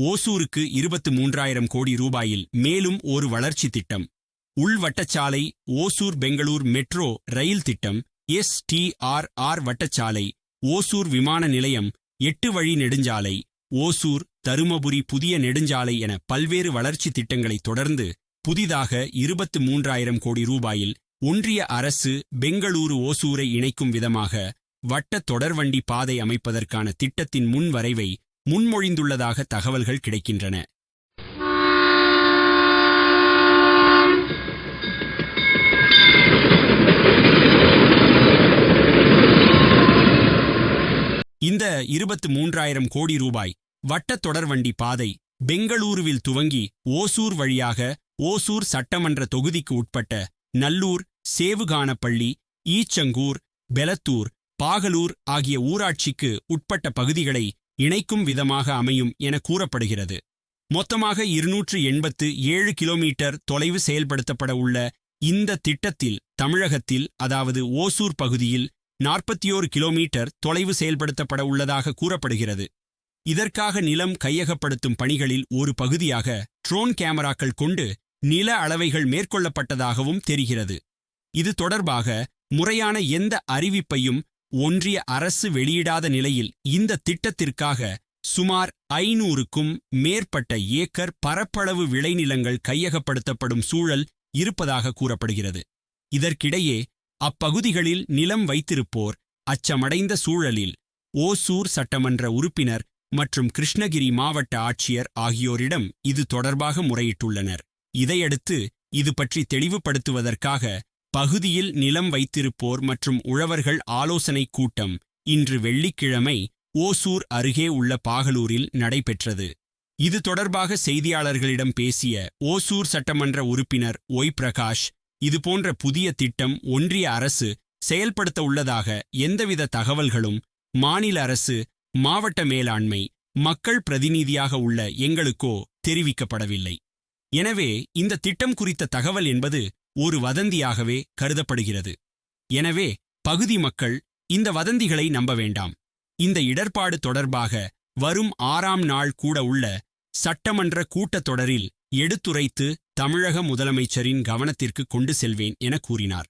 ஓசூருக்கு 23,000 கோடி ரூபாயில் மேலும் ஒரு வளர்ச்சி திட்டம். உள்வட்டச்சாலை, ஓசூர் பெங்களூர் மெட்ரோ ரயில் திட்டம், STRR வட்டச்சாலை, ஓசூர் விமான நிலையம், 8 வழி நெடுஞ்சாலை, ஓசூர் தருமபுரி புதிய நெடுஞ்சாலை என பல்வேறு வளர்ச்சி திட்டங்களை தொடர்ந்து புதிதாக 23,000 கோடி ரூபாயில் ஒன்றிய அரசு பெங்களூரு ஓசூரை இணைக்கும் விதமாக வட்ட தொடர்வண்டி பாதை அமைப்பதற்கான திட்டத்தின் முன்வரைவை முன்மொழிந்துள்ளதாக தகவல்கள் கிடைக்கின்றன. இந்த 23,000 கோடி ரூபாய் வட்ட தொடர்வண்டி பாதை பெங்களூருவில் துவங்கி ஓசூர் வழியாக ஓசூர் சட்டமன்ற தொகுதிக்கு உட்பட்ட நல்லூர், சேவுகானப்பள்ளி, ஈச்சங்கூர், பெலத்தூர், பாகலூர் ஆகிய ஊராட்சிக்கு உட்பட்ட பகுதிகளை இணைக்கும் விதமாக அமையும் என கூறப்படுகிறது. மொத்தமாக 287 கிலோமீட்டர் தொலைவு செயல்படுத்தப்பட உள்ள இந்த திட்டத்தில் தமிழகத்தில், அதாவது ஓசூர் பகுதியில் 41 கிலோமீட்டர் தொலைவு செயல்படுத்தப்பட உள்ளதாக கூறப்படுகிறது. இதற்காக நிலம் கையகப்படுத்தும் பணிகளில் ஒரு பகுதியாக ட்ரோன் கேமராக்கள் கொண்டு நில அளவைகள் மேற்கொள்ளப்பட்டதாகவும் தெரிகிறது. இது தொடர்பாக முறையான எந்த அறிவிப்பையும் ஒன்றிய அரசு வெளியிடாத நிலையில் இந்த திட்டத்திற்காக சுமார் 500க்கும் மேற்பட்ட ஏக்கர் பரப்பளவு விளைநிலங்கள் கையகப்படுத்தப்படும் சூழல் இருப்பதாக கூறப்படுகிறது. இதற்கிடையே அப்பகுதிகளில் நிலம் வைத்திருப்போர் அச்சமடைந்த சூழலில் ஓசூர் சட்டமன்ற உறுப்பினர் மற்றும் கிருஷ்ணகிரி மாவட்ட ஆட்சியர் ஆகியோரிடம் இது தொடர்பாக முறையிட்டுள்ளனர். இதையடுத்து இது பற்றி தெளிவுபடுத்துவதற்காக பகுதியில் நிலம் வைத்திருப்போர் மற்றும் உழவர்கள் ஆலோசனைக் கூட்டம் இன்று வெள்ளிக்கிழமை ஓசூர் அருகே உள்ள பாகலூரில் நடைபெற்றது. இது தொடர்பாக செய்தியாளர்களிடம் பேசிய ஓசூர் சட்டமன்ற உறுப்பினர் ஒய் பிரகாஷ், இதுபோன்ற புதிய திட்டம் ஒன்றிய அரசு செயல்படுத்த உள்ளதாக எந்தவித தகவல்களும் மாநில அரசு, மாவட்ட மேலாண்மை, மக்கள் பிரதிநிதியாக உள்ள எங்களுக்கோ தெரிவிக்கப்படவில்லை. எனவே இந்த திட்டம் குறித்த தகவல் என்பது ஒரு வதந்தியாகவே கருதப்படுகிறது. எனவே பகுதி மக்கள் இந்த வதந்திகளை நம்ப வேண்டாம். இந்த இடர்பாடு தொடர்பாக வரும் 6ஆம் நாள் கூட உள்ள சட்டமன்ற கூட்டத்தொடரில் எடுத்துரைத்து தமிழக முதலமைச்சரின் கவனத்திற்கு கொண்டு செல்வேன் என கூறினார்.